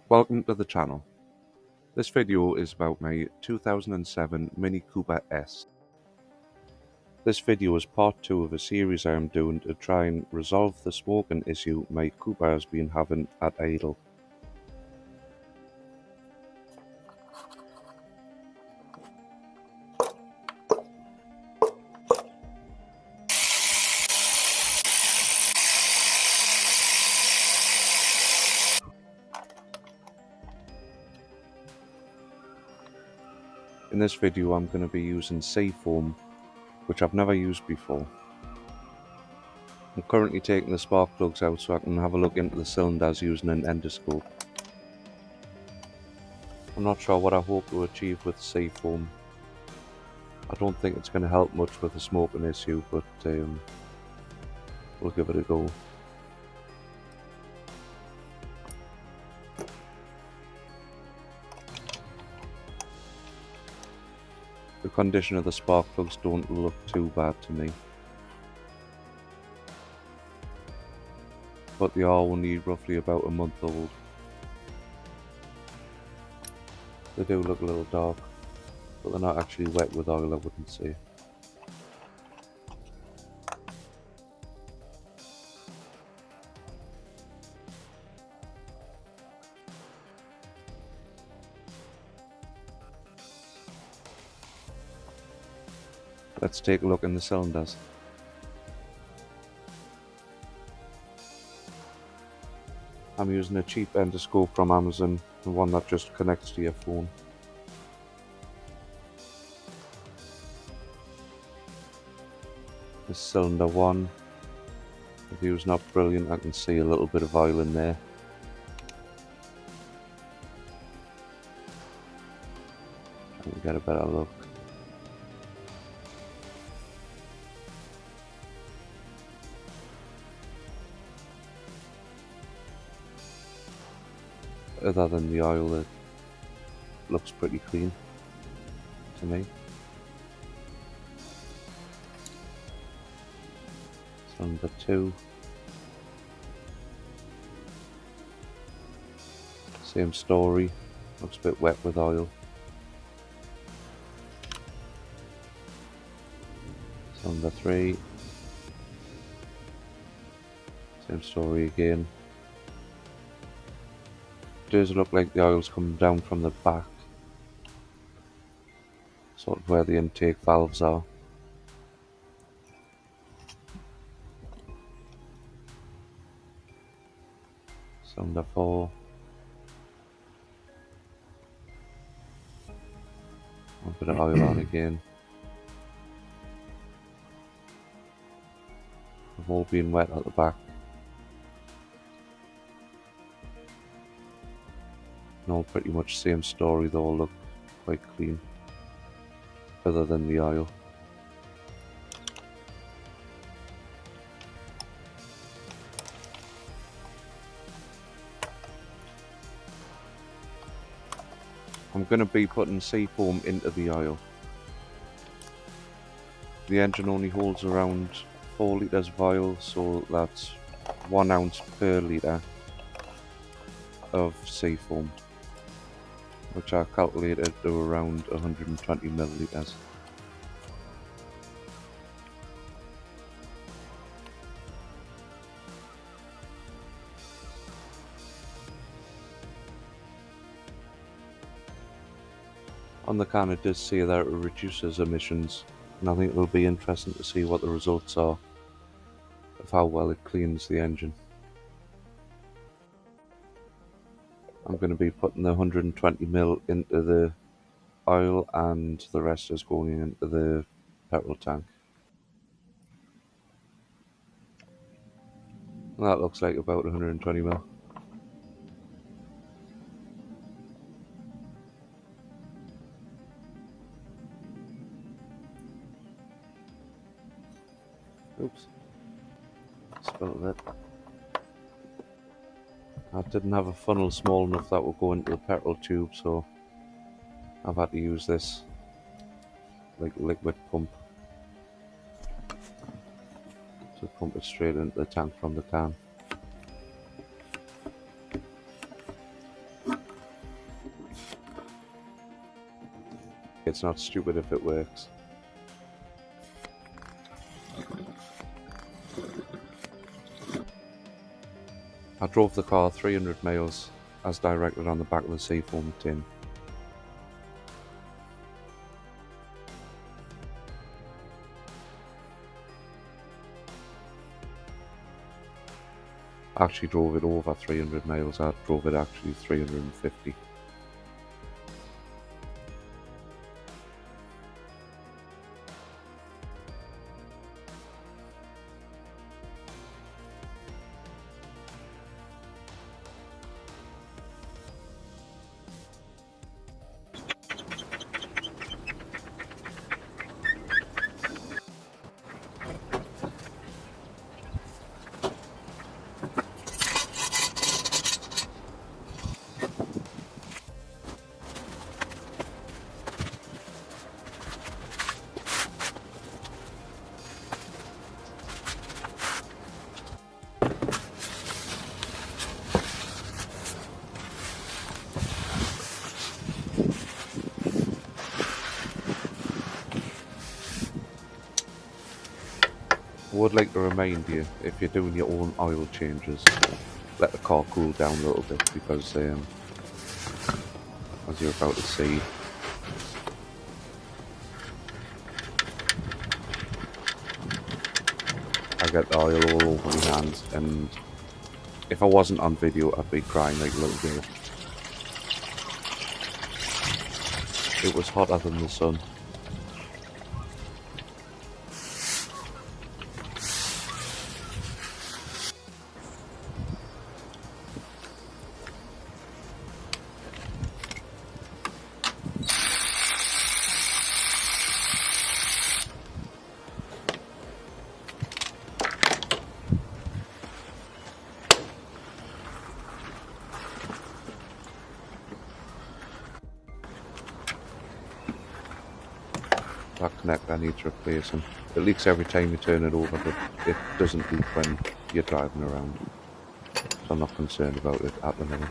Welcome to the channel. This video is about my 2007 Mini Cooper S. This video is part 2 of a series I am doing to try and resolve the smoking issue my Cooper has been having at idle. In this video I'm going to be using seafoam, which I've never used before. I'm currently taking the spark plugs out so I can have a look into the cylinders using an endoscope. I'm not sure what I hope to achieve with seafoam. I don't think it's going to help much with the smoking issue, but we'll give it a go. The condition of the spark plugs don't look too bad to me, but they are only roughly about a month old. They do look a little dark, but they're not actually wet with oil, I wouldn't say. Let's take a look in the cylinders. I'm using a cheap endoscope from Amazon, the one that just connects to your phone. This is cylinder 1. The view's not brilliant, I can see a little bit of oil in there. I can get a better look. Other than the oil, it looks pretty clean to me. Cylinder 2. Same story, looks a bit wet with oil. Cylinder 3. Same story again. It does look like the oil's coming down from the back, sort of where the intake valves are. Cylinder 4. A bit of oil on again. They've all been wet at the back. And all pretty much same story, they all look quite clean, other than the oil. I'm going to be putting seafoam into the oil. The engine only holds around 4 litres of oil, so that's 1 ounce per litre of seafoam, which I calculated to around 120 millilitres. On the can it does say that it reduces emissions, and I think it'll be interesting to see what the results are of how well it cleans the engine. I'm going to be putting the 120ml into the oil and the rest is going into the petrol tank. And that looks like about 120ml. Oops, spilled it. I didn't have a funnel small enough that would go into the petrol tube, so I've had to use this like liquid pump to pump it straight into the tank from the can. It's not stupid if it works. I drove the car 300 miles as directed on the back of the seafoam tin. I actually drove it over 300 miles, I drove it actually 350. I would like to remind you, if you're doing your own oil changes, let the car cool down a little bit, because as you're about to see, I get the oil all over my hands, and if I wasn't on video I'd be crying like a little girl. It was hotter than the sun. That connector needs replacing. It leaks every time you turn it over, but it doesn't leak when you're driving around. So I'm not concerned about it at the minute.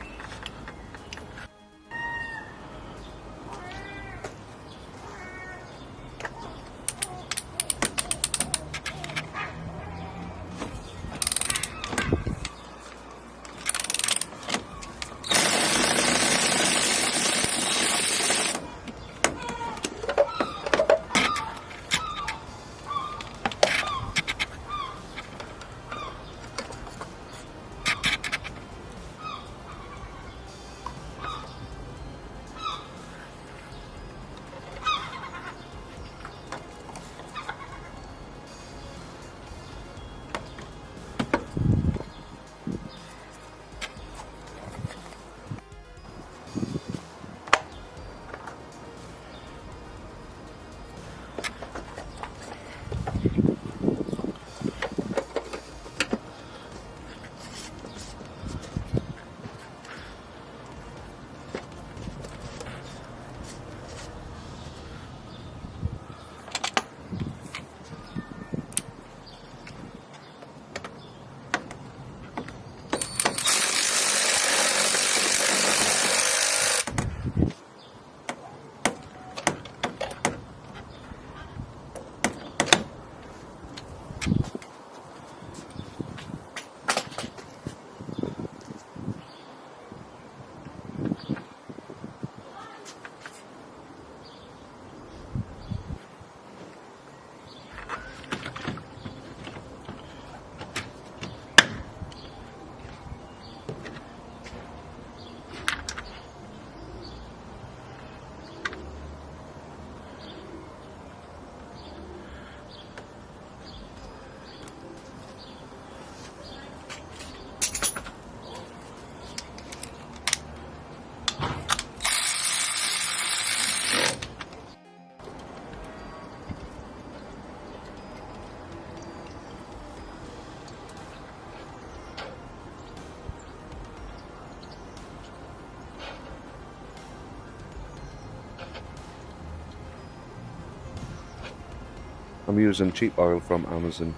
I'm using cheap oil from Amazon.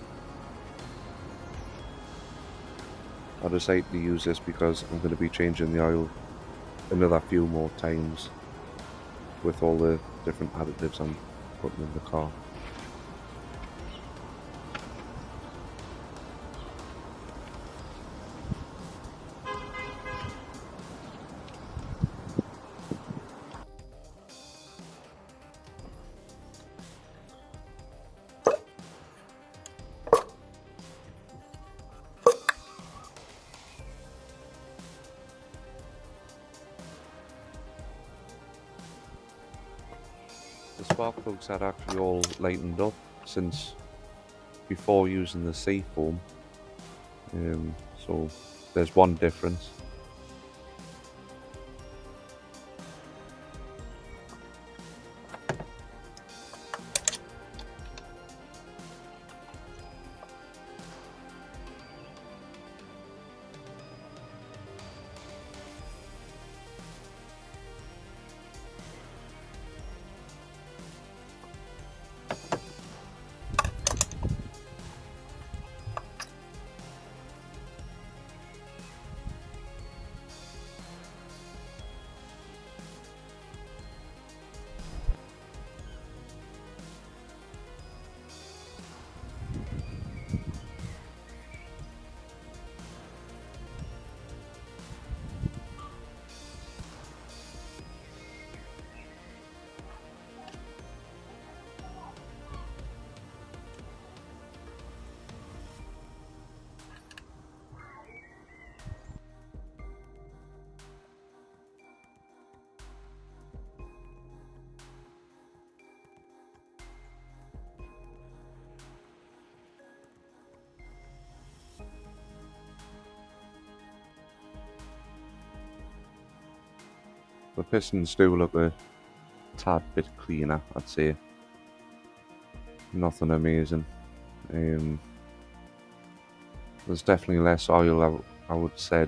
I decided to use this because I'm going to be changing the oil another few more times with all the different additives I'm putting in the car. The spark plugs had actually all lightened up since before using the seafoam, so there's one difference. The pistons do look a tad bit cleaner, I'd say. Nothing amazing. There's definitely less oil, I would say,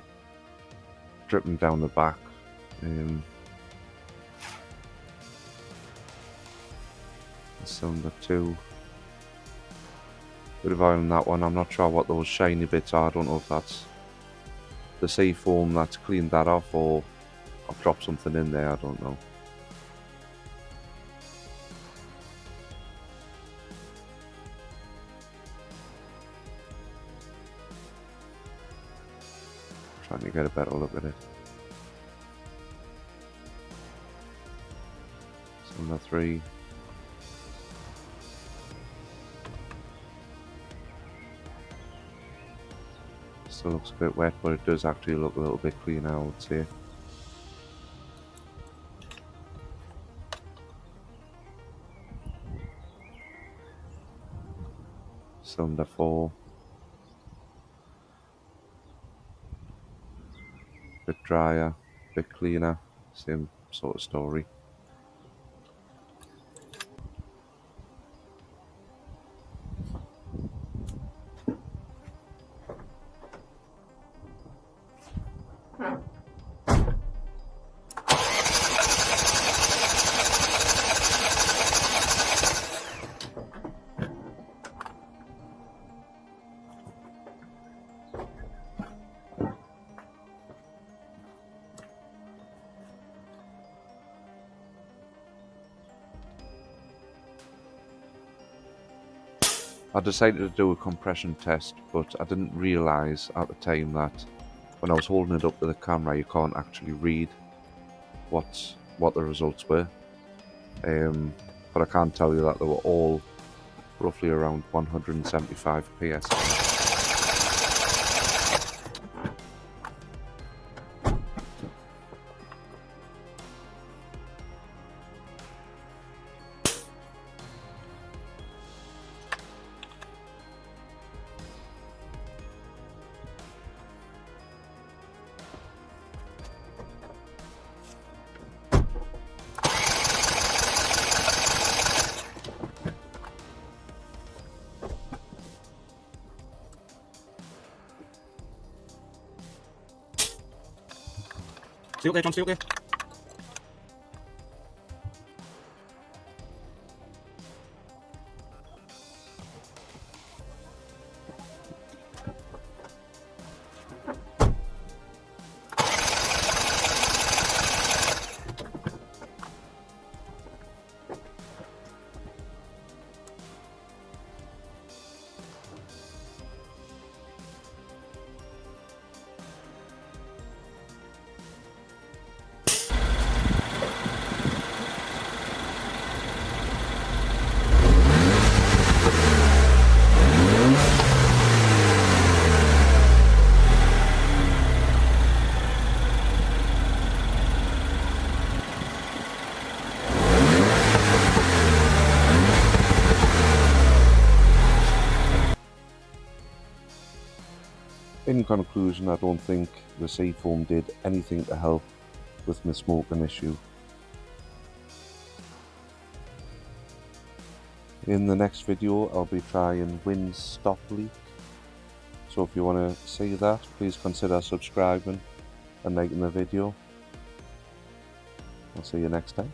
dripping down the back. Cylinder 2. Bit of oil in that one. I'm not sure what those shiny bits are. I don't know if that's the seafoam that's cleaned that off, or I've dropped something in there, I don't know. Trying to get a better look at it. Cylinder 3. Still looks a bit wet, but it does actually look a little bit cleaner, I would say. Cylinder 4. Bit drier, bit cleaner, same sort of story. I decided to do a compression test, but I didn't realise at the time that when I was holding it up to the camera, you can't actually read what the results were. But I can tell you that they were all roughly around 175 psi. Stay up there, John, stay up there. In conclusion, I don't think the seafoam did anything to help with my smoking issue. In the next video, I'll be trying wind stop leak. So if you want to see that, please consider subscribing and liking the video. I'll see you next time.